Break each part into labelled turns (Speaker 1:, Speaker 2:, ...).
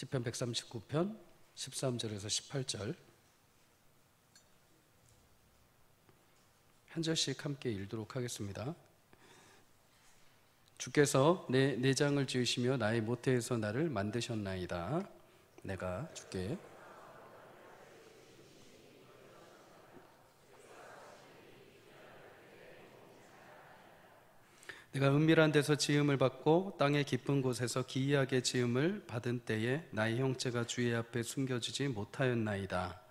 Speaker 1: 시편 139편 13절에서 18절 한 절씩 함께 읽도록 하겠습니다. 주께서 내 내장을 지으시며 나의 모태에서 나를 만드셨나이다. 내가 주께 내가 은밀한 데서 지음을 받고 땅의 깊은 곳에서 기이하게 지음을 받은 때에 나의 형체가 주의 앞에 숨겨지지 못하였나이다.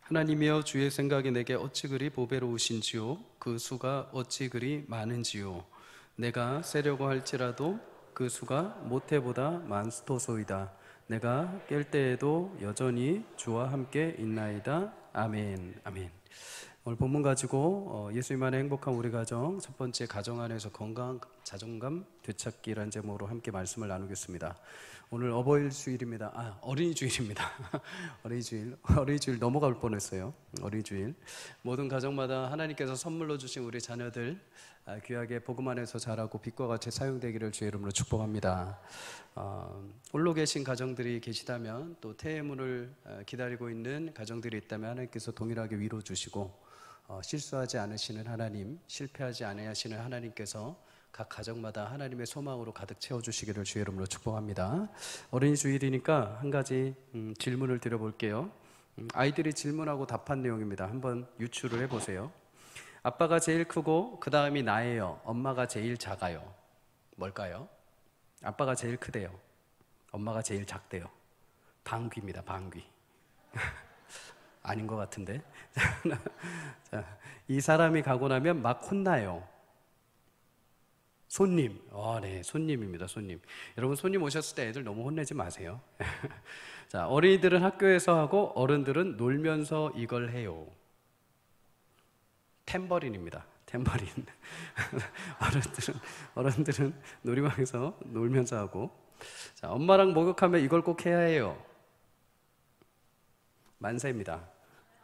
Speaker 1: 하나님이여, 주의 생각이 내게 어찌 그리 보배로우신지요, 그 수가 어찌 그리 많은지요. 내가 세려고 할지라도 그 수가 모태보다 많도소이다. 내가 깰 때에도 여전히 주와 함께 있나이다. 아멘. 아멘. 오늘 본문 가지고 예수님 안에 행복한 우리 가정, 첫 번째 가정 안에서 건강 자존감 되찾기라는 제목으로 함께 말씀을 나누겠습니다. 오늘 어버이 주일입니다. 어린이 주일입니다. 어린이 주일 넘어갈 뻔했어요. 어린이 주일. 모든 가정마다 하나님께서 선물로 주신 우리 자녀들 귀하게 복음 안에서 자라고 빛과 같이 사용되기를 주의 이름으로 축복합니다. 홀로 계신 가정들이 계시다면, 또 태의문을 기다리고 있는 가정들이 있다면 하나님께서 동일하게 위로 주시고, 실수하지 않으시는 하나님, 실패하지 않으시는 하나님께서 각 가정마다 하나님의 소망으로 가득 채워주시기를 주의 이름으로 축복합니다. 어린이 주일이니까 한 가지 질문을 드려볼게요. 아이들이 질문하고 답한 내용입니다. 한번 유추를 해보세요. 아빠가 제일 크고 그 다음이 나예요, 엄마가 제일 작아요. 뭘까요? 아빠가 제일 크대요, 엄마가 제일 작대요. 방귀입니다. 방귀. 아닌 것 같은데. 자, 이 사람이 가고 나면 막 혼나요. 손님. 네, 손님입니다. 손님. 여러분, 손님 오셨을 때 애들 너무 혼내지 마세요. 자, 어린이들은 학교에서 하고 어른들은 놀면서 이걸 해요. 탬버린입니다. 탬버린. 어른들은 놀이방에서 놀면서 하고. 자, 엄마랑 목욕하면 이걸 꼭 해야 해요. 만세입니다.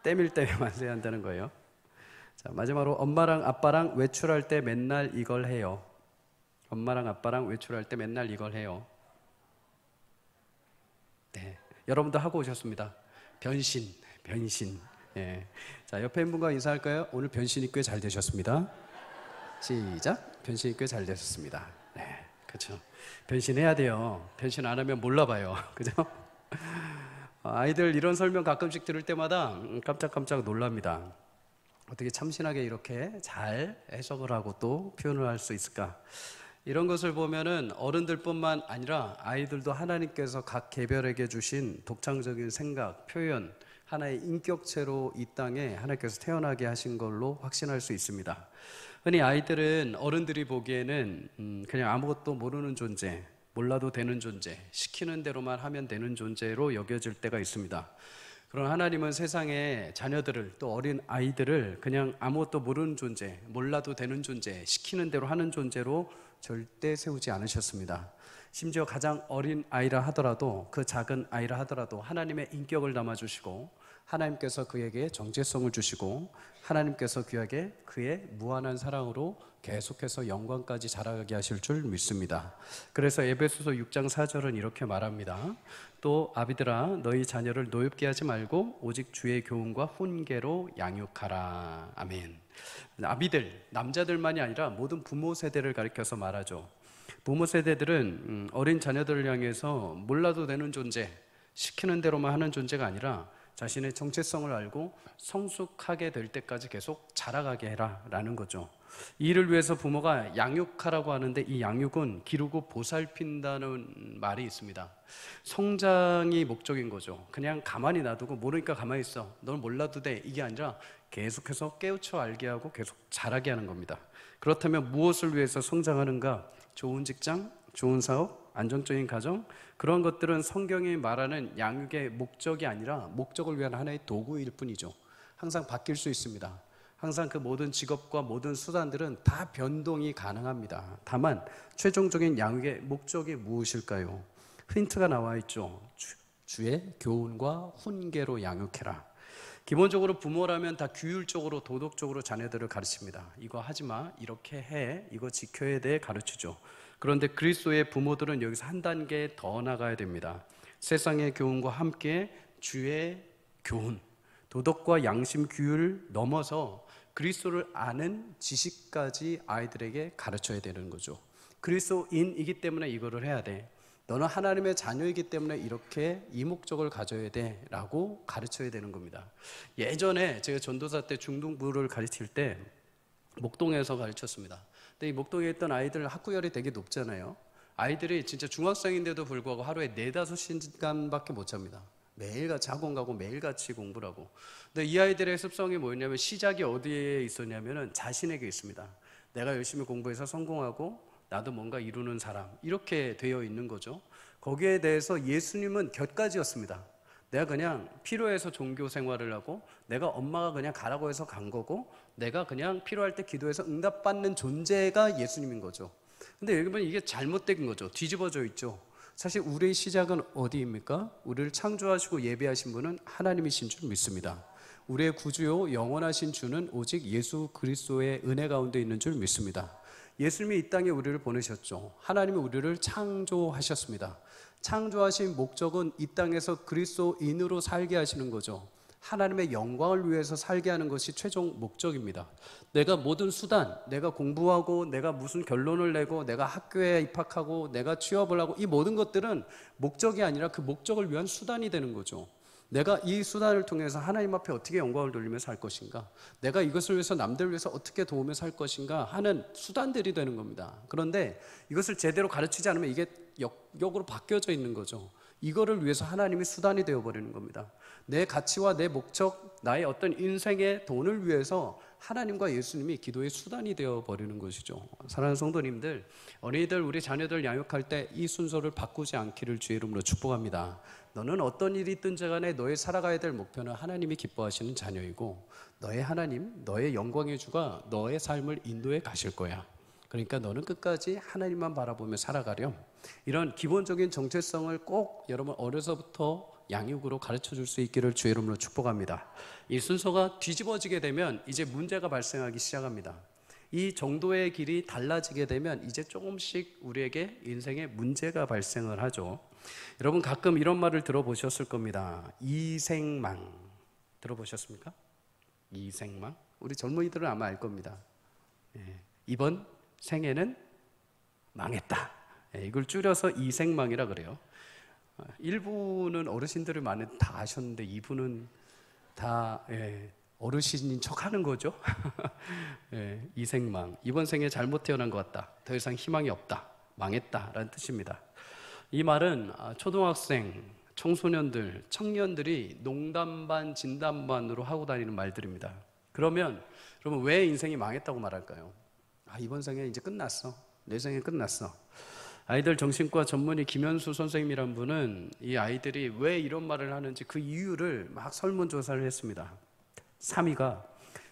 Speaker 1: 때밀 때 만세 한다는 거예요. 자, 마지막으로 엄마랑 아빠랑 외출할 때 맨날 이걸 해요. 엄마랑 아빠랑 외출할 때 맨날 이걸 해요. 네, 여러분도 하고 오셨습니다. 변신. 예. 자, 옆에 있는 분과 인사할까요? 오늘 변신이 꽤 잘 되셨습니다. 시작. 변신이 꽤 잘 되셨습니다. 네, 그렇죠. 변신해야 돼요. 변신 안 하면 몰라봐요. 그죠? 아이들 이런 설명 가끔씩 들을 때마다 깜짝깜짝 놀랍니다. 어떻게 참신하게 이렇게 잘 해석을 하고 또 표현을 할 수 있을까? 이런 것을 보면은 어른들뿐만 아니라 아이들도 하나님께서 각 개별에게 주신 독창적인 생각, 표현, 하나의 인격체로 이 땅에 하나님께서 태어나게 하신 걸로 확신할 수 있습니다. 흔히 아이들은 어른들이 보기에는 그냥 아무것도 모르는 존재, 몰라도 되는 존재, 시키는 대로만 하면 되는 존재로 여겨질 때가 있습니다. 그러나 하나님은 세상의 자녀들을, 또 어린 아이들을 그냥 아무것도 모르는 존재, 몰라도 되는 존재, 시키는 대로 하는 존재로 절대 세우지 않으셨습니다. 심지어 가장 어린 아이라 하더라도, 그 작은 아이라 하더라도 하나님의 인격을 담아주시고, 하나님께서 그에게 정체성을 주시고, 하나님께서 귀하게 그의 무한한 사랑으로 계속해서 영광까지 자라가게 하실 줄 믿습니다. 그래서 에베소서 6장 4절은 이렇게 말합니다. 또 아비들아, 너희 자녀를 노엽게 하지 말고 오직 주의 교훈과 훈계로 양육하라. 아멘. 아비들, 남자들만이 아니라 모든 부모 세대를 가리켜서 말하죠. 부모 세대들은 어린 자녀들을 향해서 몰라도 되는 존재, 시키는 대로만 하는 존재가 아니라 자신의 정체성을 알고 성숙하게 될 때까지 계속 자라가게 해라 라는 거죠. 이를 위해서 부모가 양육하라고 하는데, 이 양육은 기르고 보살핀다는 말이 있습니다. 성장이 목적인 거죠. 그냥 가만히 놔두고 모르니까 가만히 있어, 넌 몰라도 돼, 이게 아니라 계속해서 깨우쳐 알게 하고 계속 자라게 하는 겁니다. 그렇다면 무엇을 위해서 성장하는가? 좋은 직장, 좋은 사업, 안정적인 가정, 그런 것들은 성경이 말하는 양육의 목적이 아니라 목적을 위한 하나의 도구일 뿐이죠. 항상 바뀔 수 있습니다. 항상 그 모든 직업과 모든 수단들은 다 변동이 가능합니다. 다만 최종적인 양육의 목적이 무엇일까요? 힌트가 나와 있죠. 주의 교훈과 훈계로 양육해라. 기본적으로 부모라면 다 규율적으로 도덕적으로 자녀들을 가르칩니다. 이거 하지 마, 이렇게 해, 이거 지켜야 돼 가르치죠. 그런데 그리스도의 부모들은 여기서 한 단계 더 나가야 됩니다. 세상의 교훈과 함께 주의 교훈, 도덕과 양심 규율을 넘어서 그리스도를 아는 지식까지 아이들에게 가르쳐야 되는 거죠. 그리스도인이기 때문에 이거를 해야 돼. 너는 하나님의 자녀이기 때문에 이렇게 이 목적을 가져야 돼 라고 가르쳐야 되는 겁니다. 예전에 제가 전도사 때 중등부를 가르칠 때 목동에서 가르쳤습니다. 근데 이 목동에 있던 아이들 학구열이 되게 높잖아요. 아이들이 진짜 중학생인데도 불구하고 하루에 4-5시간밖에 못 잡니다. 매일같이 학원 가고 매일같이 공부를 하고. 근데 이 아이들의 습성이 뭐였냐면 시작이 어디에 있었냐면은 자신에게 있습니다. 내가 열심히 공부해서 성공하고 나도 뭔가 이루는 사람, 이렇게 되어 있는 거죠. 거기에 대해서 예수님은 곁가지였습니다. 내가 그냥 필요해서 종교 생활을 하고, 내가 엄마가 그냥 가라고 해서 간 거고, 내가 그냥 필요할 때 기도해서 응답받는 존재가 예수님인 거죠. 근데 여러분, 이게 잘못된 거죠. 뒤집어져 있죠. 사실 우리의 시작은 어디입니까? 우리를 창조하시고 예비하신 분은 하나님이신 줄 믿습니다. 우리의 구주요 영원하신 주는 오직 예수 그리스도의 은혜 가운데 있는 줄 믿습니다. 예수님이 이 땅에 우리를 보내셨죠. 하나님이 우리를 창조하셨습니다. 창조하신 목적은 이 땅에서 그리스도인으로 살게 하시는 거죠. 하나님의 영광을 위해서 살게 하는 것이 최종 목적입니다. 내가 모든 수단, 내가 공부하고 내가 무슨 결론을 내고 내가 학교에 입학하고 내가 취업을 하고 이 모든 것들은 목적이 아니라 그 목적을 위한 수단이 되는 거죠. 내가 이 수단을 통해서 하나님 앞에 어떻게 영광을 돌리며 살 것인가, 내가 이것을 위해서 남들을 위해서 어떻게 도우며 살 것인가 하는 수단들이 되는 겁니다. 그런데 이것을 제대로 가르치지 않으면 이게 역으로 바뀌어져 있는 거죠. 이거를 위해서 하나님이 수단이 되어버리는 겁니다. 내 가치와 내 목적, 나의 어떤 인생의 돈을 위해서 하나님과 예수님이 기도의 수단이 되어버리는 것이죠. 사랑하는 성도님들, 어린이들, 우리 자녀들 양육할 때 이 순서를 바꾸지 않기를 주의 이름으로 축복합니다. 너는 어떤 일이 있든지 간에 너의 살아가야 될 목표는 하나님이 기뻐하시는 자녀이고, 너의 하나님, 너의 영광의 주가 너의 삶을 인도해 가실 거야. 그러니까 너는 끝까지 하나님만 바라보며 살아가렴. 이런 기본적인 정체성을 꼭 여러분 어려서부터 양육으로 가르쳐 줄 수 있기를 주의 이름으로 축복합니다. 이 순서가 뒤집어지게 되면 이제 문제가 발생하기 시작합니다. 이 정도의 길이 달라지게 되면 이제 조금씩 우리에게 인생에 문제가 발생을 하죠. 여러분 가끔 이런 말을 들어보셨을 겁니다. 이생망 들어보셨습니까? 이생망? 우리 젊은이들은 아마 알 겁니다. 이번 생에는 망했다. 이걸 줄여서 이생망이라 그래요. 일부는 어르신들을 많이 다 아셨는데 이분은 다 어르신인 척 하는 거죠. 이생망, 이번 생에 잘못 태어난 것 같다, 더 이상 희망이 없다, 망했다 라는 뜻입니다. 이 말은 초등학생, 청소년들, 청년들이 농담 반 진담 반으로 하고 다니는 말들입니다. 그러면 여러분 왜 인생이 망했다고 말할까요? 이번 생에 이제 끝났어, 내 생에 끝났어. 아이들 정신과 전문의 김현수 선생님이란 분은 이 아이들이 왜 이런 말을 하는지 그 이유를 막 설문조사를 했습니다. 3위가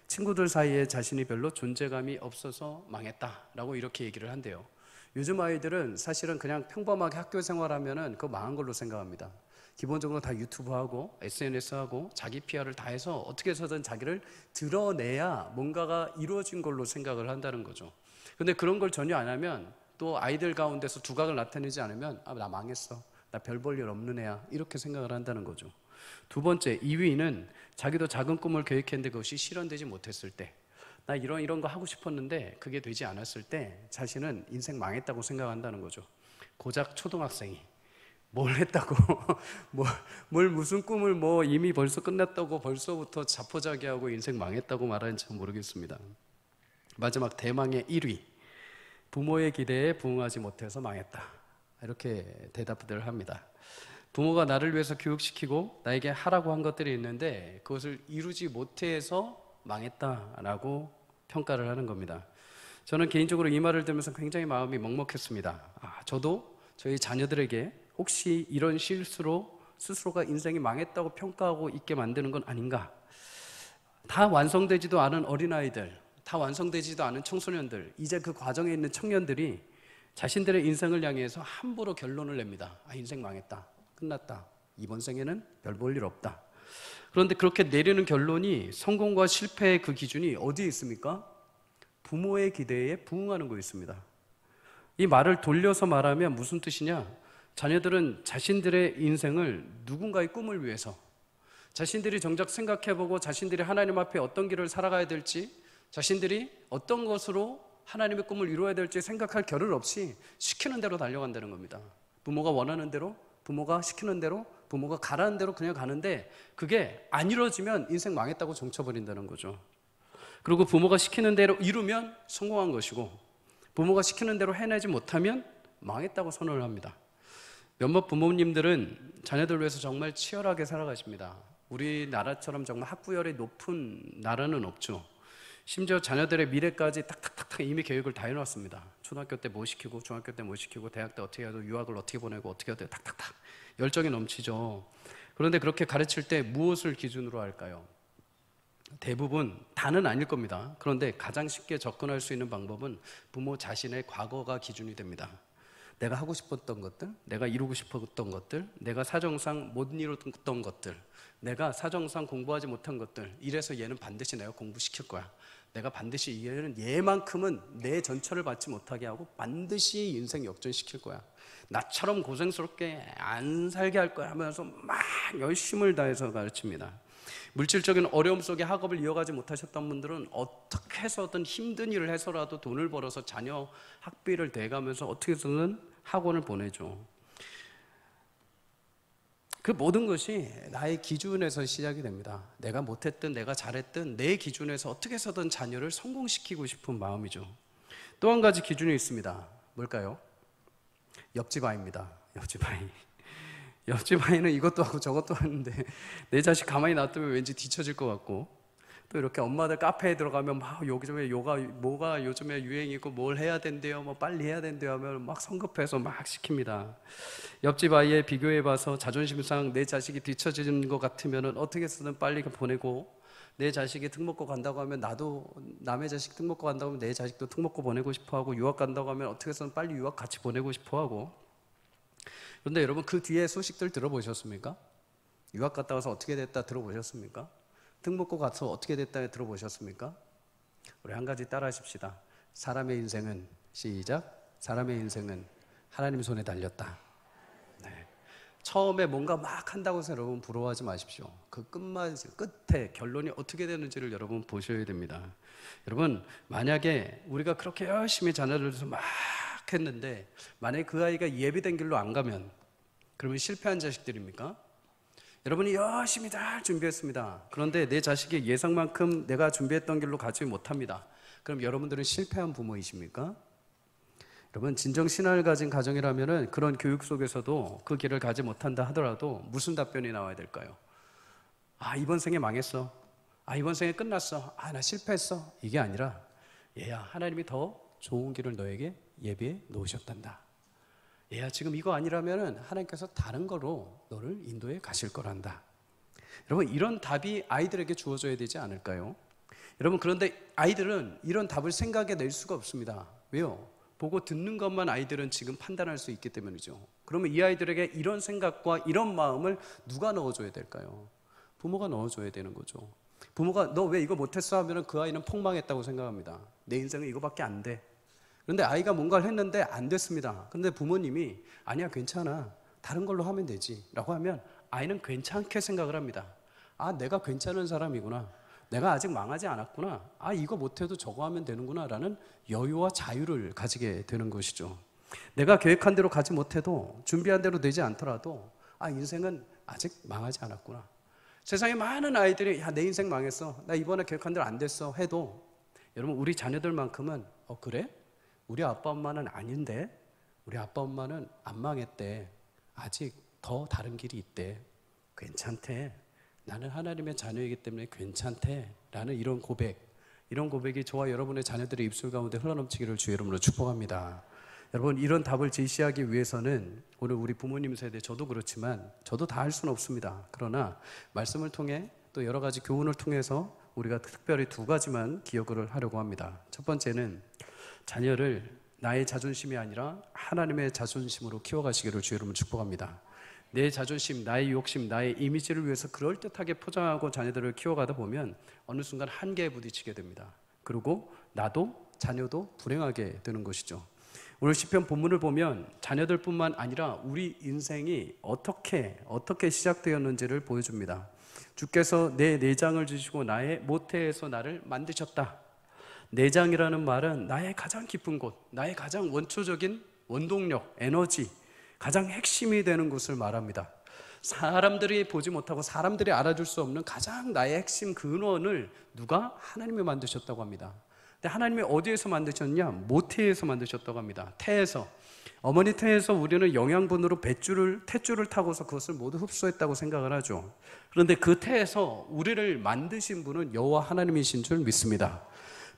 Speaker 1: 친구들 사이에 자신이 별로 존재감이 없어서 망했다라고 이렇게 얘기를 한대요. 요즘 아이들은 사실은 그냥 평범하게 학교 생활하면은 그거 망한 걸로 생각합니다. 기본적으로 다 유튜브하고 SNS하고 자기 PR을 다 해서 어떻게 해서든 자기를 드러내야 뭔가가 이루어진 걸로 생각을 한다는 거죠. 근데 그런 걸 전혀 안 하면, 또 아이들 가운데서 두각을 나타내지 않으면 나 망했어, 나 별 볼 일 없는 애야, 이렇게 생각을 한다는 거죠. 두 번째, 2위는 자기도 작은 꿈을 계획했는데 그것이 실현되지 못했을 때, 나 이런 거 하고 싶었는데 그게 되지 않았을 때 자신은 인생 망했다고 생각한다는 거죠. 고작 초등학생이 뭘 했다고 뭘 무슨 꿈을 이미 벌써 끝났다고 벌써부터 자포자기하고 인생 망했다고 말하는지 모르겠습니다. 마지막 대망의 1위, 부모의 기대에 부응하지 못해서 망했다, 이렇게 대답들 합니다. 부모가 나를 위해서 교육시키고 나에게 하라고 한 것들이 있는데 그것을 이루지 못해서 망했다라고 평가를 하는 겁니다. 저는 개인적으로 이 말을 들으면서 굉장히 마음이 먹먹했습니다. 저도 저희 자녀들에게 혹시 이런 실수로 스스로가 인생이 망했다고 평가하고 있게 만드는 건 아닌가. 다 완성되지도 않은 어린아이들, 다 완성되지도 않은 청소년들, 이제 그 과정에 있는 청년들이 자신들의 인생을 향해서 함부로 결론을 냅니다. 인생 망했다, 끝났다, 이번 생에는 별 볼 일 없다. 그런데 그렇게 내리는 결론이 성공과 실패의 그 기준이 어디에 있습니까? 부모의 기대에 부응하는 거에 있습니다. 이 말을 돌려서 말하면 무슨 뜻이냐? 자녀들은 자신들의 인생을 누군가의 꿈을 위해서, 자신들이 정작 생각해보고 자신들이 하나님 앞에 어떤 길을 살아가야 될지, 자신들이 어떤 것으로 하나님의 꿈을 이루어야 될지 생각할 겨를 없이 시키는 대로 달려간다는 겁니다. 부모가 원하는 대로, 부모가 시키는 대로, 부모가 가라는 대로 그냥 가는데 그게 안 이루어지면 인생 망했다고 정쳐버린다는 거죠. 그리고 부모가 시키는 대로 이루면 성공한 것이고, 부모가 시키는 대로 해내지 못하면 망했다고 선언을 합니다. 몇몇 부모님들은 자녀들 위해서 정말 치열하게 살아가십니다. 우리나라처럼 정말 학부열이 높은 나라는 없죠. 심지어 자녀들의 미래까지 탁탁탁탁 이미 계획을 다 해놨습니다. 초등학교 때 뭐 시키고, 중학교 때 뭐 시키고, 대학 때 어떻게 해도 유학을 어떻게 보내고, 어떻게 해도 탁탁탁 열정이 넘치죠. 그런데 그렇게 가르칠 때 무엇을 기준으로 할까요? 대부분 다는 아닐 겁니다. 그런데 가장 쉽게 접근할 수 있는 방법은 부모 자신의 과거가 기준이 됩니다. 내가 하고 싶었던 것들, 내가 이루고 싶었던 것들, 내가 사정상 못 이뤘던 것들, 내가 사정상 공부하지 못한 것들, 이래서 얘는 반드시 내가 공부시킬 거야. 내가 반드시 얘만큼은 내 전철을 받지 못하게 하고 반드시 인생 역전시킬 거야. 나처럼 고생스럽게 안 살게 할 거야 하면서 막 열심을 다해서 가르칩니다. 물질적인 어려움 속에 학업을 이어가지 못하셨던 분들은 어떻게 해서든 힘든 일을 해서라도 돈을 벌어서 자녀 학비를 대가면서 어떻게 해서든 학원을 보내죠. 그 모든 것이 나의 기준에서 시작이 됩니다. 내가 못했든 내가 잘했든 내 기준에서 어떻게 해서든 자녀를 성공시키고 싶은 마음이죠. 또 한 가지 기준이 있습니다. 뭘까요? 옆집 아이입니다. 옆집 아이. 옆집 아이는 이것도 하고 저것도 하는데 내 자식 가만히 놔두면 왠지 뒤처질 것 같고, 또 이렇게 엄마들 카페에 들어가면 막 요즘에 뭐가 요즘에 유행이고 뭘 해야 된대요, 뭐 빨리 해야 된대요 하면 막 성급해서 막 시킵니다. 옆집 아이에 비교해봐서 자존심상 내 자식이 뒤처지는 것 같으면 어떻게 해서든 빨리 보내고, 내 자식이 특목고 간다고 하면 나도 남의 자식 특목고 간다고 하면 내 자식도 특목고 보내고 싶어하고, 유학 간다고 하면 어떻게 해서든 빨리 유학 같이 보내고 싶어하고. 그런데 여러분, 그 뒤에 소식들 들어보셨습니까? 유학 갔다 와서 어떻게 됐다 들어보셨습니까? 특목고 가서 어떻게 됐다 들어보셨습니까? 우리 한 가지 따라 하십시다. 사람의 인생은, 시작, 사람의 인생은 하나님 손에 달렸다. 네. 처음에 뭔가 막 한다고 해서 여러분 부러워하지 마십시오. 그 끝에 결론이 어떻게 되는지를 여러분 보셔야 됩니다. 여러분, 만약에 우리가 그렇게 열심히 자녀를 위해서 막 했는데 만약에 그 아이가 예비된 길로 안 가면, 그러면 실패한 자식들입니까? 여러분이 열심히 잘 준비했습니다. 그런데 내 자식이 예상만큼 내가 준비했던 길로 가지 못합니다. 그럼 여러분들은 실패한 부모이십니까? 여러분, 진정 신앙을 가진 가정이라면 그런 교육 속에서도 그 길을 가지 못한다 하더라도 무슨 답변이 나와야 될까요? 아, 이번 생에 망했어. 아, 이번 생에 끝났어. 아, 나 실패했어. 이게 아니라, 얘야, 하나님이 더 좋은 길을 너에게 예비해 놓으셨단다. 얘야, 지금 이거 아니라면 하나님께서 다른 거로 너를 인도해 가실 거란다. 여러분, 이런 답이 아이들에게 주어져야 되지 않을까요? 여러분, 그런데 아이들은 이런 답을 생각해 낼 수가 없습니다. 왜요? 보고 듣는 것만 아이들은 지금 판단할 수 있기 때문이죠. 그러면 이 아이들에게 이런 생각과 이런 마음을 누가 넣어줘야 될까요? 부모가 넣어줘야 되는 거죠. 부모가 너 왜 이거 못했어 하면 그 아이는 폭망했다고 생각합니다. 내 인생은 이거밖에 안 돼. 그런데 아이가 뭔가를 했는데 안 됐습니다. 그런데 부모님이 아니야, 괜찮아, 다른 걸로 하면 되지 라고 하면 아이는 괜찮게 생각을 합니다. 아, 내가 괜찮은 사람이구나, 내가 아직 망하지 않았구나, 아, 이거 못해도 저거 하면 되는구나 라는 여유와 자유를 가지게 되는 것이죠. 내가 계획한 대로 가지 못해도, 준비한 대로 되지 않더라도, 아, 인생은 아직 망하지 않았구나. 세상에 많은 아이들이 야, 내 인생 망했어, 나 이번에 계획한 대로 안 됐어 해도, 여러분, 우리 자녀들만큼은 그래? 우리 아빠 엄마는 아닌데, 우리 아빠 엄마는 안 망했대, 아직 더 다른 길이 있대, 괜찮대, 나는 하나님의 자녀이기 때문에 괜찮대 라는 이런 고백이 저와 여러분의 자녀들의 입술 가운데 흘러넘치기를 주의 이름으로 축복합니다. 여러분, 이런 답을 제시하기 위해서는 오늘 우리 부모님 세대, 저도 그렇지만 저도 다 할 수는 없습니다. 그러나 말씀을 통해 또 여러 가지 교훈을 통해서 우리가 특별히 두 가지만 기억을 하려고 합니다. 첫 번째는 자녀를 나의 자존심이 아니라 하나님의 자존심으로 키워가시기를 주의 이름으로 축복합니다. 내 자존심, 나의 욕심, 나의 이미지를 위해서 그럴듯하게 포장하고 자녀들을 키워가다 보면 어느 순간 한계에 부딪히게 됩니다. 그리고 나도 자녀도 불행하게 되는 것이죠. 오늘 시편 본문을 보면 자녀들뿐만 아니라 우리 인생이 어떻게 시작되었는지를 보여줍니다. 주께서 내 내장을 주시고 나의 모태에서 나를 만드셨다. 내장이라는 말은 나의 가장 깊은 곳, 나의 가장 원초적인 원동력, 에너지, 가장 핵심이 되는 곳을 말합니다. 사람들이 보지 못하고 사람들이 알아줄 수 없는 가장 나의 핵심 근원을 누가? 하나님이 만드셨다고 합니다. 근데 하나님이 어디에서 만드셨냐? 모태에서 만드셨다고 합니다. 태에서. 어머니 태에서 우리는 영양분으로 탯줄을 타고서 그것을 모두 흡수했다고 생각을 하죠. 그런데 그 태에서 우리를 만드신 분은 여호와 하나님이신 줄 믿습니다.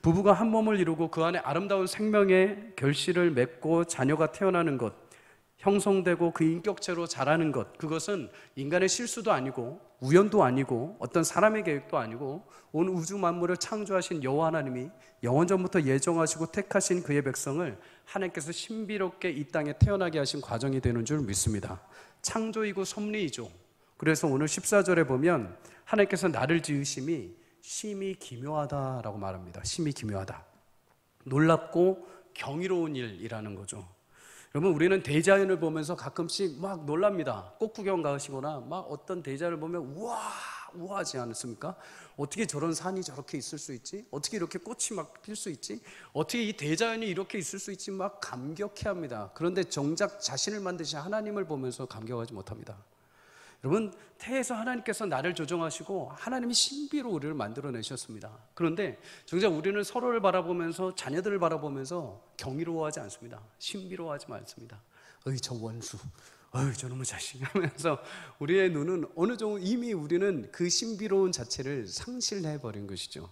Speaker 1: 부부가 한 몸을 이루고 그 안에 아름다운 생명의 결실을 맺고 자녀가 태어나는 것, 형성되고 그 인격체로 자라는 것, 그것은 인간의 실수도 아니고 우연도 아니고 어떤 사람의 계획도 아니고 온 우주 만물을 창조하신 여호와 하나님이 영원전부터 예정하시고 택하신 그의 백성을 하나님께서 신비롭게 이 땅에 태어나게 하신 과정이 되는 줄 믿습니다. 창조이고 섭리이죠. 그래서 오늘 14절에 보면 하나님께서 나를 지으심이 심히 기묘하다라고 말합니다. 심히 기묘하다. 놀랍고 경이로운 일이라는 거죠. 여러분, 우리는 대자연을 보면서 가끔씩 막 놀랍니다. 꽃구경 가시거나 막 어떤 대자연을 보면 우아하지 않습니까? 어떻게 저런 산이 저렇게 있을 수 있지? 어떻게 이렇게 꽃이 막 필 수 있지? 어떻게 이 대자연이 이렇게 있을 수 있지? 막 감격해합니다. 그런데 정작 자신을 만드신 하나님을 보면서 감격하지 못합니다. 여러분, 태에서 하나님께서 나를 조정하시고 하나님이 신비로 우리를 만들어내셨습니다. 그런데 정작 우리는 서로를 바라보면서 자녀들을 바라보면서 경이로워하지 않습니다. 신비로워하지 않습니다. 어이 저 원수, 어이 저놈의 자식 하면서 우리의 눈은 어느 정도 이미 우리는 그 신비로운 자체를 상실해버린 것이죠.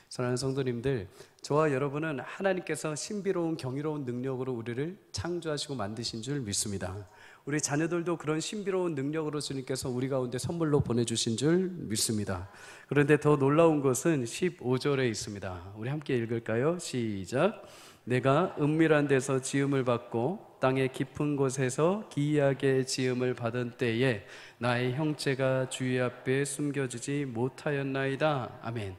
Speaker 1: 사랑하는 성도님들, 저와 여러분은 하나님께서 신비로운 경이로운 능력으로 우리를 창조하시고 만드신 줄 믿습니다. 우리 자녀들도 그런 신비로운 능력으로 주님께서 우리 가운데 선물로 보내주신 줄 믿습니다. 그런데 더 놀라운 것은 15절에 있습니다. 우리 함께 읽을까요? 시작. 내가 은밀한 데서 지음을 받고 땅의 깊은 곳에서 기이하게 지음을 받은 때에 나의 형체가 주의 앞에 숨겨지지 못하였나이다. 아멘.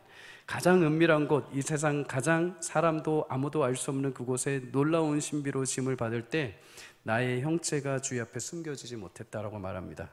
Speaker 1: 가장 은밀한 곳, 이 세상 가장 사람도 아무도 알 수 없는 그곳에 놀라운 신비로 지음을 받을 때 나의 형체가 주의 앞에 숨겨지지 못했다라고 말합니다.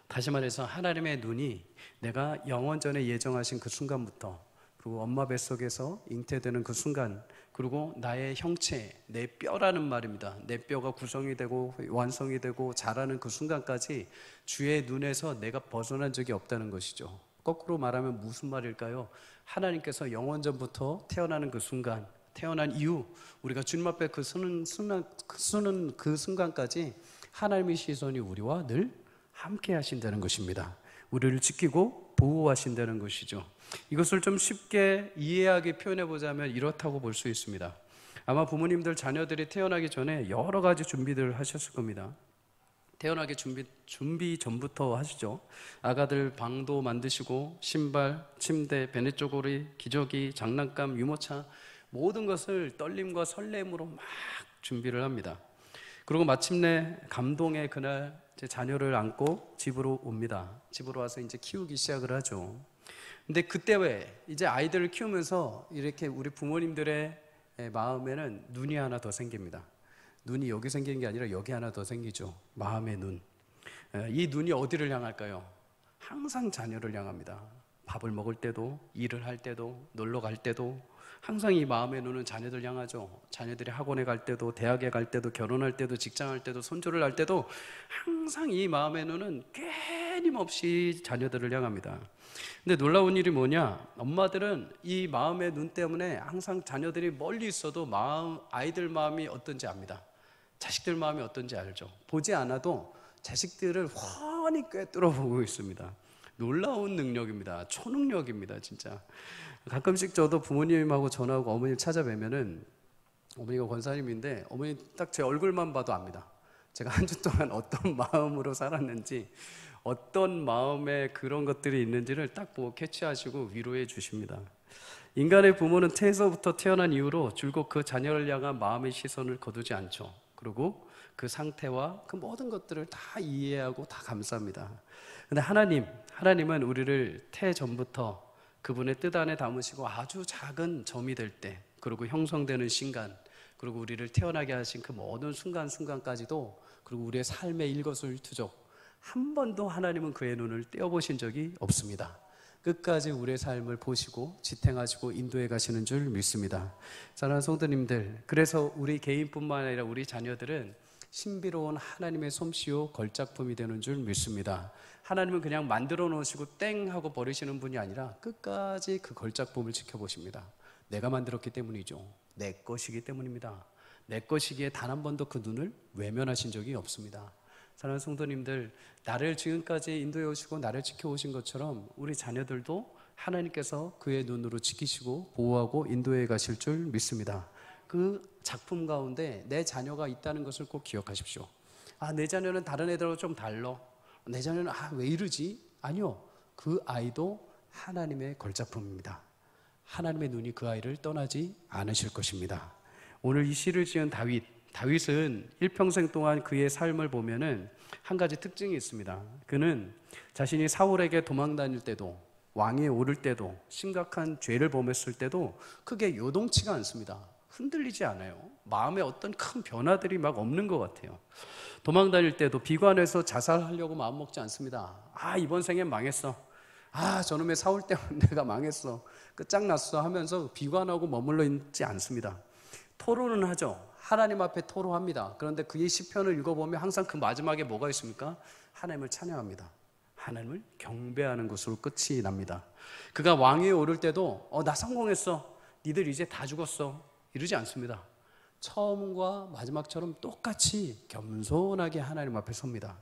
Speaker 1: 다시 말해서 하나님의 눈이 내가 영원 전에 예정하신 그 순간부터, 그리고 엄마 뱃속에서 잉태되는 그 순간, 그리고 나의 형체, 내 뼈라는 말입니다. 내 뼈가 구성이 되고 완성이 되고 자라는 그 순간까지 주의 눈에서 내가 벗어난 적이 없다는 것이죠. 거꾸로 말하면 무슨 말일까요? 하나님께서 영원 전부터 태어나는 그 순간, 태어난 이후 우리가 주님 앞에 서는 그 순간까지 하나님의 시선이 우리와 늘 함께 하신다는 것입니다. 우리를 지키고 보호하신다는 것이죠. 이것을 좀 쉽게 이해하게 표현해 보자면 이렇다고 볼 수 있습니다. 아마 부모님들 자녀들이 태어나기 전에 여러 가지 준비들을 하셨을 겁니다. 태어나기 준비 전부터 하시죠. 아가들 방도 만드시고 신발, 침대, 베네쪼고리, 기저귀, 장난감, 유모차, 모든 것을 떨림과 설렘으로 막 준비를 합니다. 그리고 마침내 감동의 그날 제 자녀를 안고 집으로 옵니다. 집으로 와서 이제 키우기 시작을 하죠. 근데 그때 왜 이제 아이들을 키우면서 이렇게 우리 부모님들의 마음에는 눈이 하나 더 생깁니다. 눈이 여기 생기는 게 아니라 여기 하나 더 생기죠. 마음의 눈. 이 눈이 어디를 향할까요? 항상 자녀를 향합니다. 밥을 먹을 때도, 일을 할 때도, 놀러 갈 때도 항상 이 마음의 눈은 자녀들 향하죠. 자녀들이 학원에 갈 때도, 대학에 갈 때도, 결혼할 때도, 직장할 때도, 손주를 할 때도 항상 이 마음의 눈은 끊임없이 자녀들을 향합니다. 근데 놀라운 일이 뭐냐? 엄마들은 이 마음의 눈 때문에 항상 자녀들이 멀리 있어도 아이들 마음이 어떤지 압니다. 자식들 마음이 어떤지 알죠. 보지 않아도 자식들을 훤히 꿰뚫어 보고 있습니다. 놀라운 능력입니다. 초능력입니다, 진짜. 가끔씩 저도 부모님하고 전화하고 어머니를 찾아뵈면은, 어머니가 권사님인데 어머니 딱 제 얼굴만 봐도 압니다. 제가 한 주 동안 어떤 마음으로 살았는지, 어떤 마음에 그런 것들이 있는지를 딱 보고 캐치하시고 위로해 주십니다. 인간의 부모는 태에서부터 태어난 이후로 줄곧 그 자녀를 향한 마음의 시선을 거두지 않죠. 그리고 그 상태와 그 모든 것들을 다 이해하고 다 감쌉니다. 근데 하나님은 우리를 태 전부터 그분의 뜻 안에 담으시고 아주 작은 점이 될 때, 그리고 형성되는 순간, 그리고 우리를 태어나게 하신 그 모든 순간순간까지도, 그리고 우리의 삶의 일거수일투족 한 번도 하나님은 그의 눈을 떼어보신 적이 없습니다. 끝까지 우리의 삶을 보시고 지탱하시고 인도해 가시는 줄 믿습니다. 사랑하는 성도님들, 그래서 우리 개인뿐만 아니라 우리 자녀들은 신비로운 하나님의 솜씨요 걸작품이 되는 줄 믿습니다. 하나님은 그냥 만들어 놓으시고 땡 하고 버리시는 분이 아니라 끝까지 그 걸작품을 지켜보십니다. 내가 만들었기 때문이죠. 내 것이기 때문입니다. 내 것이기에 단 한 번도 그 눈을 외면하신 적이 없습니다. 사랑하는 성도님들, 나를 지금까지 인도해 오시고 나를 지켜오신 것처럼 우리 자녀들도 하나님께서 그의 눈으로 지키시고 보호하고 인도해 가실 줄 믿습니다. 그 작품 가운데 내 자녀가 있다는 것을 꼭 기억하십시오. 내 자녀는 다른 애들하고 좀 달라. 내 자녀는 왜 이러지? 아니요, 그 아이도 하나님의 걸작품입니다. 하나님의 눈이 그 아이를 떠나지 않으실 것입니다. 오늘 이 시를 지은 다윗은 일평생 동안 그의 삶을 보면은 한 가지 특징이 있습니다. 그는 자신이 사울에게 도망 다닐 때도, 왕위에 오를 때도, 심각한 죄를 범했을 때도 크게 요동치가 않습니다. 흔들리지 않아요. 마음에 어떤 큰 변화들이 막 없는 것 같아요. 도망 다닐 때도 비관해서 자살하려고 마음먹지 않습니다. 이번 생엔 망했어. 저놈의 사울 때문에 내가 망했어, 끝장났어 하면서 비관하고 머물러 있지 않습니다. 토로는 하죠. 하나님 앞에 토로합니다. 그런데 그의 시편을 읽어보면 항상 그 마지막에 뭐가 있습니까? 하나님을 찬양합니다. 하나님을 경배하는 것으로 끝이 납니다. 그가 왕위에 오를 때도 나 성공했어, 니들 이제 다 죽었어 이러지 않습니다. 처음과 마지막처럼 똑같이 겸손하게 하나님 앞에 섭니다.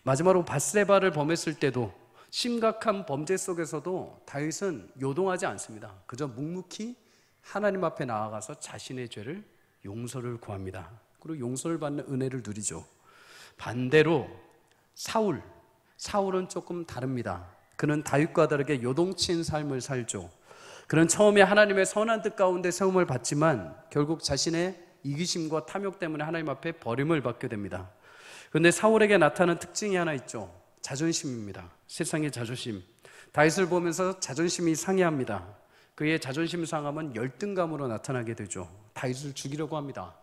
Speaker 1: 마지막으로 밧세바를 범했을 때도 심각한 범죄 속에서도 다윗은 요동하지 않습니다. 그저 묵묵히 하나님 앞에 나아가서 자신의 죄를 용서를 구합니다. 그리고 용서를 받는 은혜를 누리죠. 반대로 사울은 조금 다릅니다. 그는 다윗과 다르게 요동친 삶을 살죠. 그는 처음에 하나님의 선한 뜻 가운데 세움을 받지만 결국 자신의 이기심과 탐욕 때문에 하나님 앞에 버림을 받게 됩니다. 그런데 사울에게 나타나는 특징이 하나 있죠. 자존심입니다. 세상의 자존심. 다윗을 보면서 자존심이 상해합니다. 그의 자존심 상함은 열등감으로 나타나게 되죠. 다윗을 죽이려고 합니다.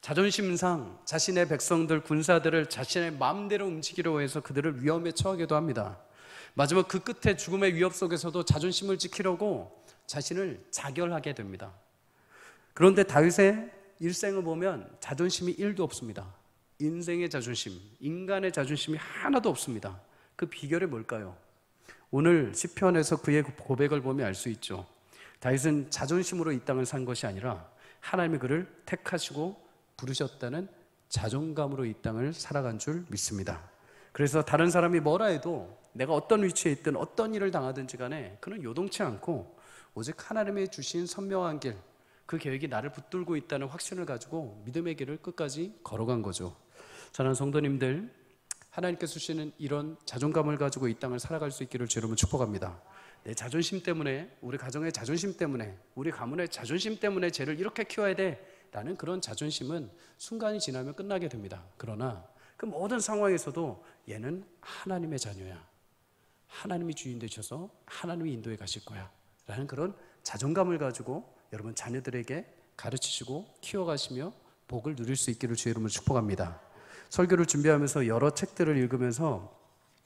Speaker 1: 자존심상 자신의 백성들, 군사들을 자신의 마음대로 움직이려고 해서 그들을 위험에 처하게도 합니다. 마지막 그 끝에 죽음의 위협 속에서도 자존심을 지키려고 자신을 자결하게 됩니다. 그런데 다윗의 일생을 보면 자존심이 1도 없습니다. 인생의 자존심, 인간의 자존심이 하나도 없습니다. 그 비결이 뭘까요? 오늘 시편에서 그의 고백을 보면 알 수 있죠. 다윗은 자존심으로 이 땅을 산 것이 아니라 하나님이 그를 택하시고 부르셨다는 자존감으로 이 땅을 살아간 줄 믿습니다. 그래서 다른 사람이 뭐라 해도 내가 어떤 위치에 있든 어떤 일을 당하든지 간에 그는 요동치 않고 오직 하나님의 주신 선명한 길, 그 계획이 나를 붙들고 있다는 확신을 가지고 믿음의 길을 끝까지 걸어간 거죠. 사랑하는 성도님들, 하나님께서 주시는 이런 자존감을 가지고 이 땅을 살아갈 수 있기를 주님은 축복합니다. 내 자존심 때문에, 우리 가정의 자존심 때문에, 우리 가문의 자존심 때문에 쟤를 이렇게 키워야 돼 라는 그런 자존심은 순간이 지나면 끝나게 됩니다. 그러나 그 모든 상황에서도 얘는 하나님의 자녀야, 하나님이 주인 되셔서 하나님이 인도해 가실 거야 라는 그런 자존감을 가지고 여러분 자녀들에게 가르치시고 키워가시며 복을 누릴 수 있기를 주의 이름으로 축복합니다. 설교를 준비하면서 여러 책들을 읽으면서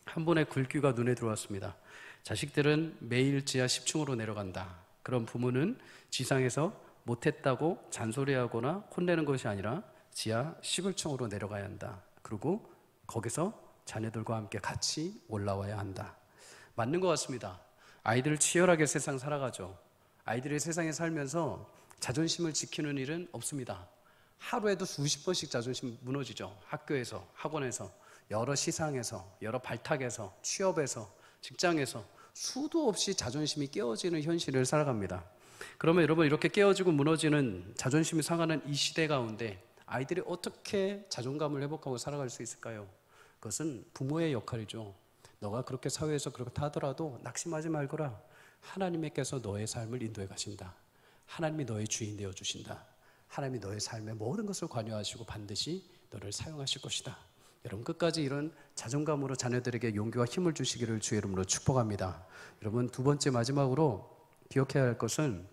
Speaker 1: 한 번의 글귀가 눈에 들어왔습니다. 자식들은 매일 지하 10층으로 내려간다. 그런 부모는 지상에서 못했다고 잔소리하거나 혼내는 것이 아니라 지하 11층으로 내려가야 한다. 그리고 거기서 자녀들과 함께 같이 올라와야 한다. 맞는 것 같습니다. 아이들 치열하게 세상 살아가죠. 아이들이 세상에 살면서 자존심을 지키는 일은 없습니다. 하루에도 수십 번씩 자존심 무너지죠. 학교에서, 학원에서, 여러 시상에서, 여러 발탁에서, 취업에서, 직장에서 수도 없이 자존심이 깨어지는 현실을 살아갑니다. 그러면 여러분, 이렇게 깨어지고 무너지는 자존심이 상하는 이 시대 가운데 아이들이 어떻게 자존감을 회복하고 살아갈 수 있을까요? 그것은 부모의 역할이죠. 너가 그렇게 사회에서 그렇게 하더라도 낙심하지 말거라. 하나님께서 너의 삶을 인도해 가신다. 하나님이 너의 주인 되어 주신다. 하나님이 너의 삶의 모든 것을 관여하시고 반드시 너를 사용하실 것이다. 여러분 끝까지 이런 자존감으로 자녀들에게 용기와 힘을 주시기를 주의 이름으로 축복합니다. 여러분 두 번째 마지막으로 기억해야 할 것은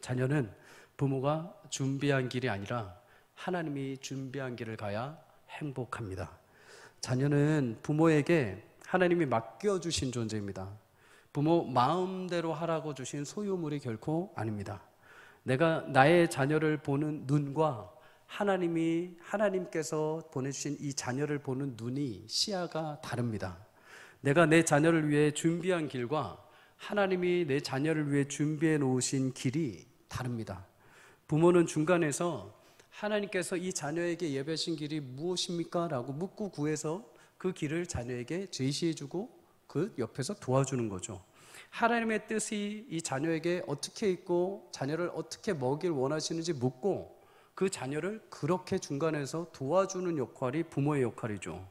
Speaker 1: 자녀는 부모가 준비한 길이 아니라 하나님이 준비한 길을 가야 행복합니다. 자녀는 부모에게 하나님이 맡겨주신 존재입니다. 부모 마음대로 하라고 주신 소유물이 결코 아닙니다. 내가 나의 자녀를 보는 눈과 하나님께서 보내주신 이 자녀를 보는 눈이 시야가 다릅니다. 내가 내 자녀를 위해 준비한 길과 하나님이 내 자녀를 위해 준비해 놓으신 길이 다릅니다. 부모는 중간에서 하나님께서 이 자녀에게 예배하신 길이 무엇입니까? 라고 묻고 구해서 그 길을 자녀에게 제시해주고 그 옆에서 도와주는 거죠. 하나님의 뜻이 이 자녀에게 어떻게 있고 자녀를 어떻게 먹일 원하시는지 묻고 그 자녀를 그렇게 중간에서 도와주는 역할이 부모의 역할이죠.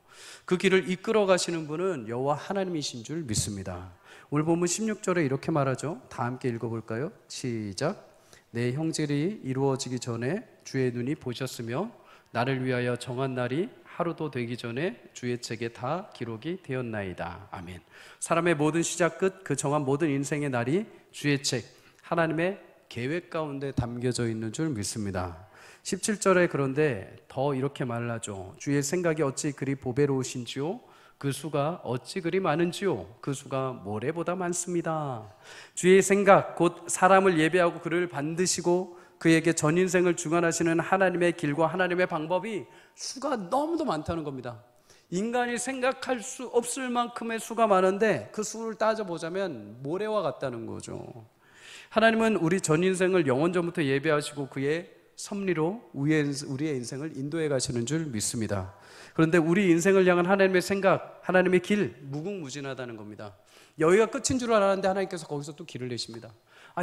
Speaker 1: 그 길을 이끌어 가시는 분은 여호와 하나님이신 줄 믿습니다. 오늘 본문 16절에 이렇게 말하죠. 다 함께 읽어볼까요? 시작. 내 형질이 이루어지기 전에 주의 눈이 보셨으며 나를 위하여 정한 날이 하루도 되기 전에 주의 책에 다 기록이 되었나이다. 아멘. 사람의 모든 시작 끝 그 정한 모든 인생의 날이 주의 책 하나님의 계획 가운데 담겨져 있는 줄 믿습니다. 17절에 그런데 더 이렇게 말하죠. 주의 생각이 어찌 그리 보배로우신지요 그 수가 어찌 그리 많은지요 그 수가 모래보다 많습니다. 주의 생각 곧 사람을 예배하고 그를 반드시고 그에게 전 인생을 주관하시는 하나님의 길과 하나님의 방법이 수가 너무도 많다는 겁니다. 인간이 생각할 수 없을 만큼의 수가 많은데 그 수를 따져보자면 모래와 같다는 거죠. 하나님은 우리 전 인생을 영원 전부터 예배하시고 그의 섭리로 우리의 인생을 인도해 가시는 줄 믿습니다. 그런데 우리 인생을 향한 하나님의 생각, 하나님의 길 무궁무진하다는 겁니다. 여기가 끝인 줄 알았는데 하나님께서 거기서 또 길을 내십니다.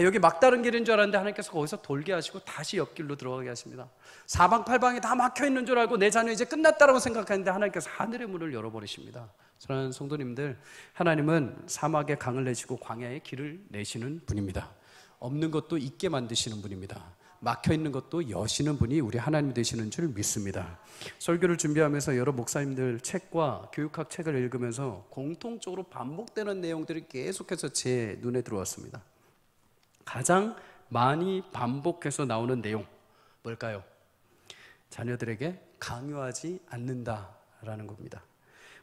Speaker 1: 여기 막다른 길인 줄 알았는데 하나님께서 거기서 돌게 하시고 다시 옆길로 들어가게 하십니다. 사방팔방이 다 막혀 있는 줄 알고 내 자녀 이제 끝났다라고 생각했는데 하나님께서 하늘의 문을 열어버리십니다. 사랑하는 성도님들, 하나님은 사막에 강을 내시고 광야에 길을 내시는 분입니다. 없는 것도 있게 만드시는 분입니다. 막혀있는 것도 여시는 분이 우리 하나님 되시는 줄 믿습니다. 설교를 준비하면서 여러 목사님들 책과 교육학 책을 읽으면서 공통적으로 반복되는 내용들이 계속해서 제 눈에 들어왔습니다. 가장 많이 반복해서 나오는 내용 뭘까요? 자녀들에게 강요하지 않는다라는 겁니다.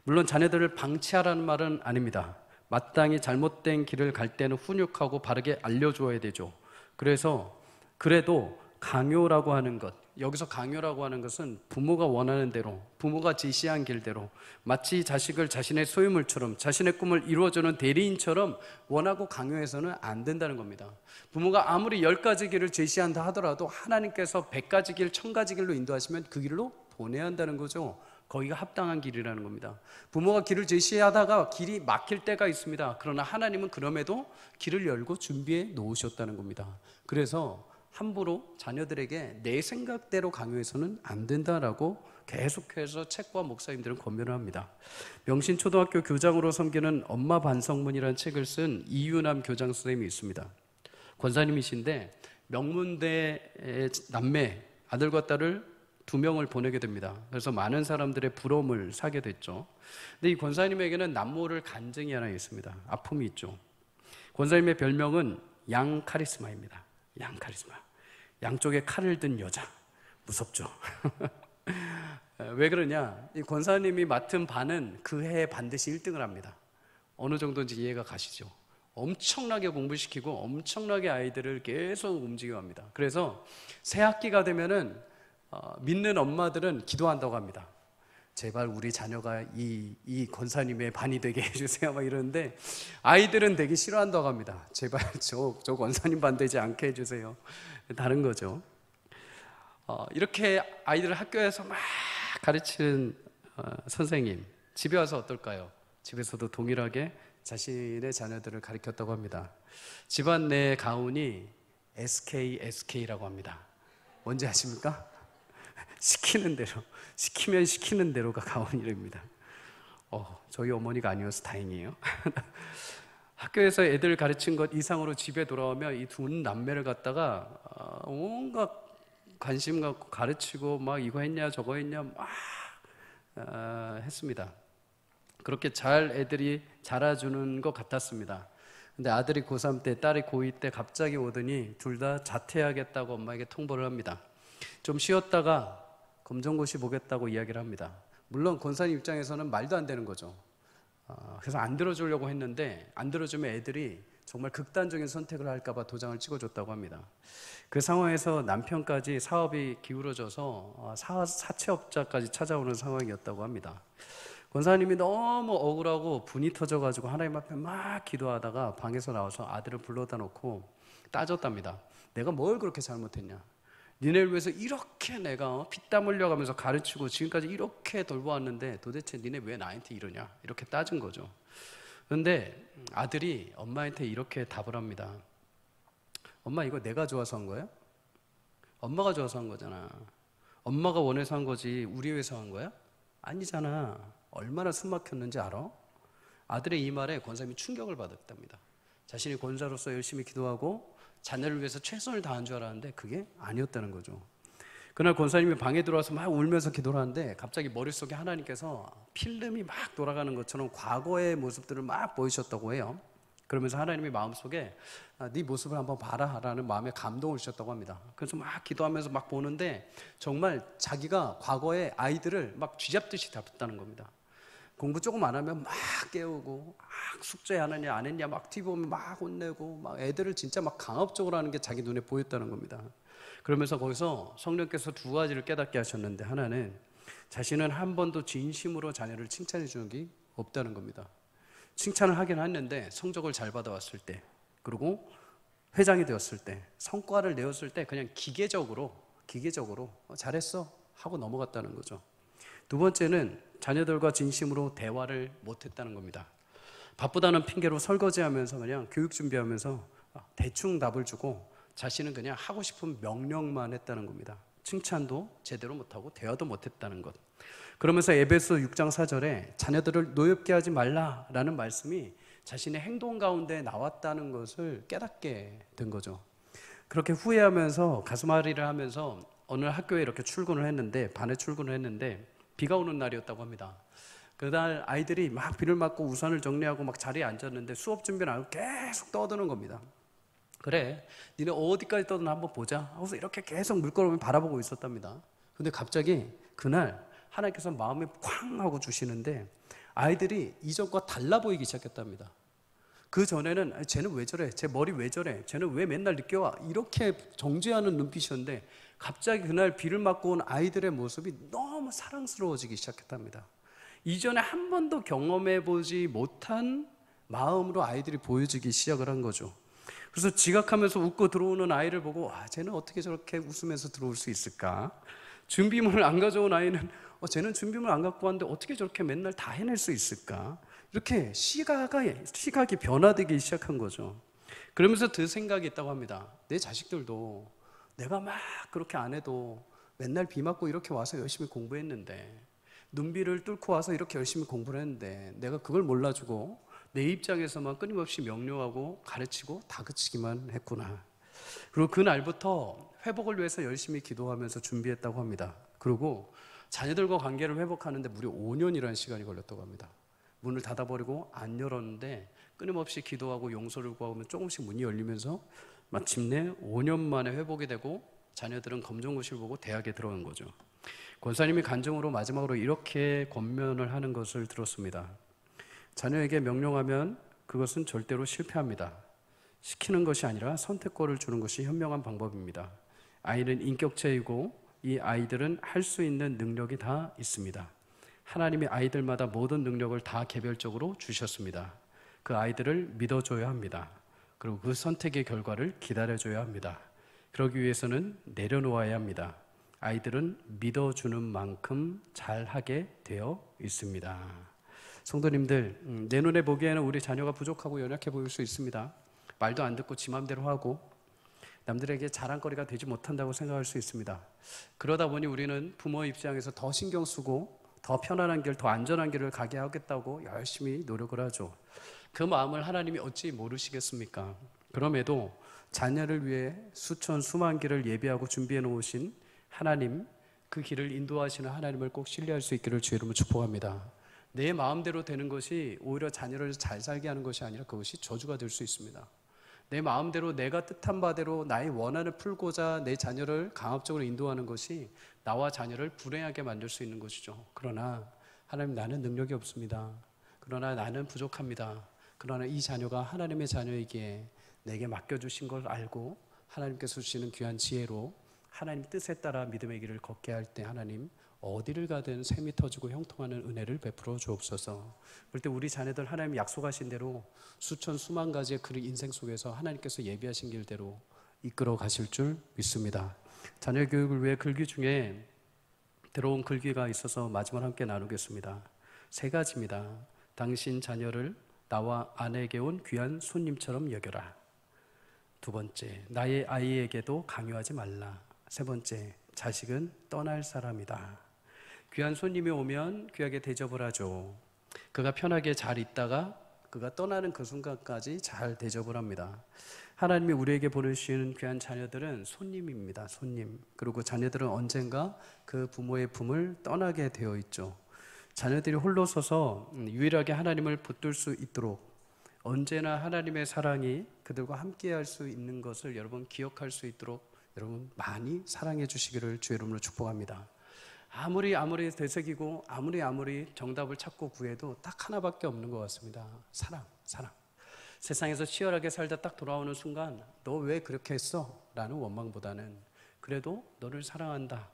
Speaker 1: 물론 자녀들을 방치하라는 말은 아닙니다. 마땅히 잘못된 길을 갈 때는 훈육하고 바르게 알려줘야 되죠. 그래도 강요라고 하는 것, 여기서 강요라고 하는 것은 부모가 원하는 대로, 부모가 지시한 길대로 마치 자식을 자신의 소유물처럼 자신의 꿈을 이루어주는 대리인처럼 원하고 강요해서는 안 된다는 겁니다. 부모가 아무리 10가지 길을 제시한다 하더라도 하나님께서 100가지 길, 1000가지 길로 인도하시면 그 길로 보내야 한다는 거죠. 거기가 합당한 길이라는 겁니다. 부모가 길을 제시하다가 길이 막힐 때가 있습니다. 그러나 하나님은 그럼에도 길을 열고 준비해 놓으셨다는 겁니다. 그래서 함부로 자녀들에게 내 생각대로 강요해서는 안 된다라고 계속해서 책과 목사님들은 권면을 합니다. 명신초등학교 교장으로 섬기는 엄마 반성문이라는 책을 쓴 이유남 교장 선생님이 있습니다. 권사님이신데 명문대의 남매 아들과 딸을 2명을 보내게 됩니다. 그래서 많은 사람들의 부러움을 사게 됐죠. 근데 이 권사님에게는 남모를 간증이 하나 있습니다. 아픔이 있죠. 권사님의 별명은 양 카리스마입니다. 양 카리스마. 양쪽에 칼을 든 여자. 무섭죠. 왜 그러냐? 이 권사님이 맡은 반은 그 해에 반드시 1등을 합니다. 어느 정도인지 이해가 가시죠? 엄청나게 공부시키고 엄청나게 아이들을 계속 움직여갑니다. 그래서 새 학기가 되면은 믿는 엄마들은 기도한다고 합니다. 제발 우리 자녀가 이 권사님의 반이 되게 해주세요 막 이러는데 아이들은 되게 싫어한다고 합니다. 제발 저 권사님 반 되지 않게 해주세요. 다른 거죠. 이렇게 아이들을 학교에서 막 가르치는 선생님 집에 와서 어떨까요? 집에서도 동일하게 자신의 자녀들을 가르쳤다고 합니다. 집안 내 가훈이 SK라고 합니다. 뭔지 아십니까? 시키는 대로, 시키면 시키는 대로가 가훈이랍니다. 저희 어머니가 아니어서 다행이에요. 학교에서 애들 가르친 것 이상으로 집에 돌아오면 이 두 남매를 갖다가 온갖 관심 갖고 가르치고 막 이거 했냐 저거 했냐 막 했습니다. 그렇게 잘 애들이 자라주는 것 같았습니다. 근데 아들이 고3 때 딸이 고2 때 갑자기 오더니 둘 다 자퇴하겠다고 엄마에게 통보를 합니다. 좀 쉬었다가 검정고시 보겠다고 이야기를 합니다. 물론 권사님 입장에서는 말도 안 되는 거죠. 그래서 안 들어주려고 했는데 안 들어주면 애들이 정말 극단적인 선택을 할까봐 도장을 찍어줬다고 합니다. 그 상황에서 남편까지 사업이 기울어져서 사채업자까지 찾아오는 상황이었다고 합니다. 권사님이 너무 억울하고 분이 터져가지고 하나님 앞에 막 기도하다가 방에서 나와서 아들을 불러다 놓고 따졌답니다. 내가 뭘 그렇게 잘못했냐? 니네를 위해서 이렇게 내가 피땀 흘려가면서 가르치고 지금까지 이렇게 돌보았는데 도대체 니네 왜 나한테 이러냐? 이렇게 따진 거죠. 그런데 아들이 엄마한테 이렇게 답을 합니다. 엄마, 이거 내가 좋아서 한 거야? 엄마가 좋아서 한 거잖아. 엄마가 원해서 한 거지 우리 위해서 한 거야? 아니잖아. 얼마나 숨 막혔는지 알아? 아들의 이 말에 권사님이 충격을 받았답니다. 자신이 권사로서 열심히 기도하고 자녀를 위해서 최선을 다한 줄 알았는데 그게 아니었다는 거죠. 그날 권사님이 방에 들어와서 막 울면서 기도를 하는데 갑자기 머릿속에 하나님께서 필름이 막 돌아가는 것처럼 과거의 모습들을 막 보이셨다고 해요. 그러면서 하나님이 마음속에 네 모습을 한번 봐라 라는 마음에 감동을 주셨다고 합니다. 그래서 막 기도하면서 막 보는데 정말 자기가 과거의 아이들을 막 쥐잡듯이 잡았다는 겁니다. 공부 조금 안 하면 막 깨우고 막 숙제 안 했냐 안 했냐 막 TV 보면 막 혼내고 막 애들을 진짜 막 강압적으로 하는 게 자기 눈에 보였다는 겁니다. 그러면서 거기서 성령께서 두 가지를 깨닫게 하셨는데 하나는 자신은 한 번도 진심으로 자녀를 칭찬해 주는 게 없다는 겁니다. 칭찬을 하긴 했는데 성적을 잘 받아왔을 때 그리고 회장이 되었을 때 성과를 내었을 때 그냥 기계적으로 잘했어 하고 넘어갔다는 거죠. 두 번째는 자녀들과 진심으로 대화를 못했다는 겁니다. 바쁘다는 핑계로 설거지하면서 그냥 교육 준비하면서 대충 답을 주고 자신은 그냥 하고 싶은 명령만 했다는 겁니다. 칭찬도 제대로 못하고 대화도 못했다는 것. 그러면서 에베소 6장 4절에 자녀들을 노엽게 하지 말라라는 말씀이 자신의 행동 가운데 나왔다는 것을 깨닫게 된 거죠. 그렇게 후회하면서 가슴앓이를 하면서 어느 학교에 이렇게 출근을 했는데 반에 출근을 했는데 비가 오는 날이었다고 합니다. 그날 아이들이 막 비를 맞고 우산을 정리하고 막 자리에 앉았는데 수업 준비를 안 하고 계속 떠드는 겁니다. 그래, 니네 어디까지 떠드나 한번 보자 하고서 이렇게 계속 물끄러미 바라보고 있었답니다. 근데 갑자기 그날 하나님께서 마음에 쾅 하고 주시는데 아이들이 이전과 달라 보이기 시작했답니다. 그 전에는 쟤는 왜 저래? 쟤 머리 왜 저래? 쟤는 왜 맨날 늦게 와? 이렇게 정죄하는 눈빛이었는데 갑자기 그날 비를 맞고 온 아이들의 모습이 너무 사랑스러워지기 시작했답니다. 이전에 한 번도 경험해보지 못한 마음으로 아이들이 보여지기 시작을 한 거죠. 그래서 지각하면서 웃고 들어오는 아이를 보고 쟤는 어떻게 저렇게 웃으면서 들어올 수 있을까? 준비물을 안 가져온 아이는 쟤는 준비물 안 갖고 왔는데 어떻게 저렇게 맨날 다 해낼 수 있을까? 이렇게 시각이 변화되기 시작한 거죠. 그러면서 그 생각이 있다고 합니다. 내 자식들도 내가 막 그렇게 안 해도 맨날 비 맞고 이렇게 와서 열심히 공부했는데 눈비를 뚫고 와서 이렇게 열심히 공부를 했는데 내가 그걸 몰라주고 내 입장에서만 끊임없이 명령하고 가르치고 다그치기만 했구나. 그리고 그날부터 회복을 위해서 열심히 기도하면서 준비했다고 합니다. 그리고 자녀들과 관계를 회복하는데 무려 5년이라는 시간이 걸렸다고 합니다. 문을 닫아버리고 안 열었는데 끊임없이 기도하고 용서를 구하면 조금씩 문이 열리면서 마침내 5년 만에 회복이 되고 자녀들은 검정고시를 보고 대학에 들어간 거죠. 권사님이 간증으로 마지막으로 이렇게 권면을 하는 것을 들었습니다. 자녀에게 명령하면 그것은 절대로 실패합니다. 시키는 것이 아니라 선택권을 주는 것이 현명한 방법입니다. 아이는 인격체이고 이 아이들은 할 수 있는 능력이 다 있습니다. 하나님이 아이들마다 모든 능력을 다 개별적으로 주셨습니다. 그 아이들을 믿어줘야 합니다. 그리고 그 선택의 결과를 기다려줘야 합니다. 그러기 위해서는 내려놓아야 합니다. 아이들은 믿어주는 만큼 잘하게 되어 있습니다. 성도님들, 내 눈에 보기에는 우리 자녀가 부족하고 연약해 보일 수 있습니다. 말도 안 듣고 지 맘대로 하고 남들에게 자랑거리가 되지 못한다고 생각할 수 있습니다. 그러다 보니 우리는 부모의 입장에서 더 신경 쓰고 더 편안한 길, 더 안전한 길을 가게 하겠다고 열심히 노력을 하죠. 그 마음을 하나님이 어찌 모르시겠습니까? 그럼에도 자녀를 위해 수천 수만 길을 예비하고 준비해 놓으신 하나님, 그 길을 인도하시는 하나님을 꼭 신뢰할 수 있기를 주의 이름으로 축복합니다. 내 마음대로 되는 것이 오히려 자녀를 잘 살게 하는 것이 아니라 그것이 저주가 될 수 있습니다. 내 마음대로 내가 뜻한 바대로 나의 원한을 풀고자 내 자녀를 강압적으로 인도하는 것이 나와 자녀를 불행하게 만들 수 있는 것이죠. 그러나 하나님, 나는 능력이 없습니다. 그러나 나는 부족합니다. 그러나 이 자녀가 하나님의 자녀이기에 내게 맡겨주신 걸 알고 하나님께서 주시는 귀한 지혜로 하나님 뜻에 따라 믿음의 길을 걷게 할 때 하나님, 어디를 가든 샘이 터지고 형통하는 은혜를 베풀어 주옵소서. 그럴 때 우리 자녀들 하나님 약속하신 대로 수천 수만 가지의 그 인생 속에서 하나님께서 예비하신 길대로 이끌어 가실 줄 믿습니다. 자녀 교육을 위해 글귀 중에 들어온 글귀가 있어서 마지막으로 함께 나누겠습니다. 3가지입니다. 당신 자녀를 나와 아내에게 온 귀한 손님처럼 여겨라. 2번째, 나의 아이에게도 강요하지 말라. 3번째, 자식은 떠날 사람이다. 귀한 손님이 오면 귀하게 대접을 하죠. 그가 편하게 잘 있다가 그가 떠나는 그 순간까지 잘 대접을 합니다. 하나님이 우리에게 보내주시는 귀한 자녀들은 손님입니다. 손님. 그리고 자녀들은 언젠가 그 부모의 품을 떠나게 되어 있죠. 자녀들이 홀로 서서 유일하게 하나님을 붙들 수 있도록 언제나 하나님의 사랑이 그들과 함께 할 수 있는 것을 여러분 기억할 수 있도록 여러분 많이 사랑해 주시기를 주의 이름으로 축복합니다. 아무리 되새기고 아무리 정답을 찾고 구해도 딱 하나밖에 없는 것 같습니다. 사랑. 세상에서 치열하게 살다 딱 돌아오는 순간 너 왜 그렇게 했어? 라는 원망보다는 그래도 너를 사랑한다.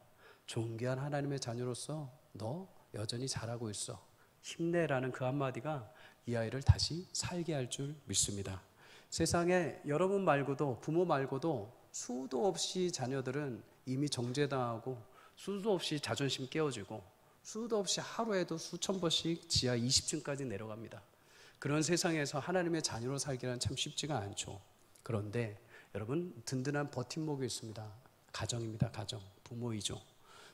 Speaker 1: 존귀한 하나님의 자녀로서 너 여전히 잘하고 있어. 힘내라는 그 한마디가 이 아이를 다시 살게 할 줄 믿습니다. 세상에 여러분 말고도 부모 말고도 수도 없이 자녀들은 이미 정죄당하고 수도 없이 자존심 깨어지고 수도 없이 하루에도 수천 번씩 지하 20층까지 내려갑니다. 그런 세상에서 하나님의 자녀로 살기란 참 쉽지가 않죠. 그런데 여러분 든든한 버팀목이 있습니다. 가정입니다. 가정. 부모이죠.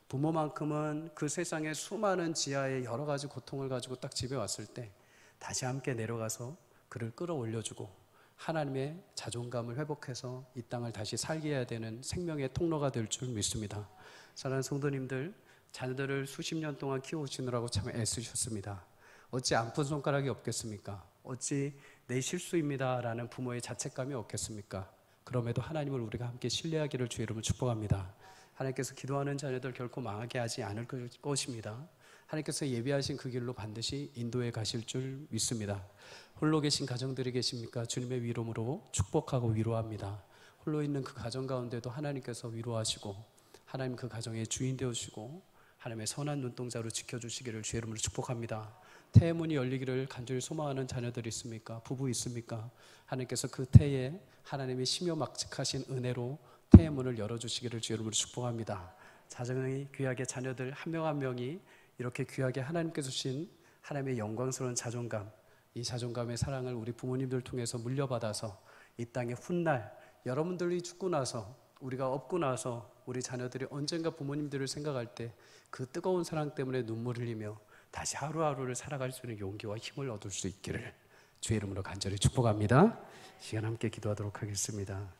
Speaker 1: 부모만큼은 그 세상의 수많은 지하의 여러 가지 고통을 가지고 딱 집에 왔을 때 다시 함께 내려가서 그를 끌어올려주고 하나님의 자존감을 회복해서 이 땅을 다시 살게 해야 되는 생명의 통로가 될 줄 믿습니다. 사랑하는 성도님들, 자녀들을 수십 년 동안 키워오시느라고 참 애쓰셨습니다. 어찌 아픈 손가락이 없겠습니까? 어찌 내 실수입니다 라는 부모의 자책감이 없겠습니까? 그럼에도 하나님을 우리가 함께 신뢰하기를 주의 이름으로 축복합니다. 하나님께서 기도하는 자녀들 결코 망하게 하지 않을 것입니다. 하나님께서 예비하신 그 길로 반드시 인도해 가실 줄 믿습니다. 홀로 계신 가정들이 계십니까? 주님의 위로로 축복하고 위로합니다. 홀로 있는 그 가정 가운데도 하나님께서 위로하시고 하나님 그 가정의 주인 되어주시고 하나님의 선한 눈동자로 지켜주시기를 주의 이름으로 축복합니다. 태의 문이 열리기를 간절히 소망하는 자녀들이 있습니까? 부부 있습니까? 하나님께서 그 태에 하나님의 심요막직하신 은혜로 태의 문을 열어주시기를 주의 이름으로 축복합니다. 자정의 귀하게 자녀들 한 명 한 명이 이렇게 귀하게 하나님께서 주신 하나님의 영광스러운 자존감, 이 자존감의 사랑을 우리 부모님들 통해서 물려받아서 이 땅의 훗날 여러분들이 죽고 나서 우리가 없고 나서 우리 자녀들이 언젠가 부모님들을 생각할 때 그 뜨거운 사랑 때문에 눈물을 흘리며 다시 하루하루를 살아갈 수 있는 용기와 힘을 얻을 수 있기를 주의 이름으로 간절히 축복합니다. 시간 함께 기도하도록 하겠습니다.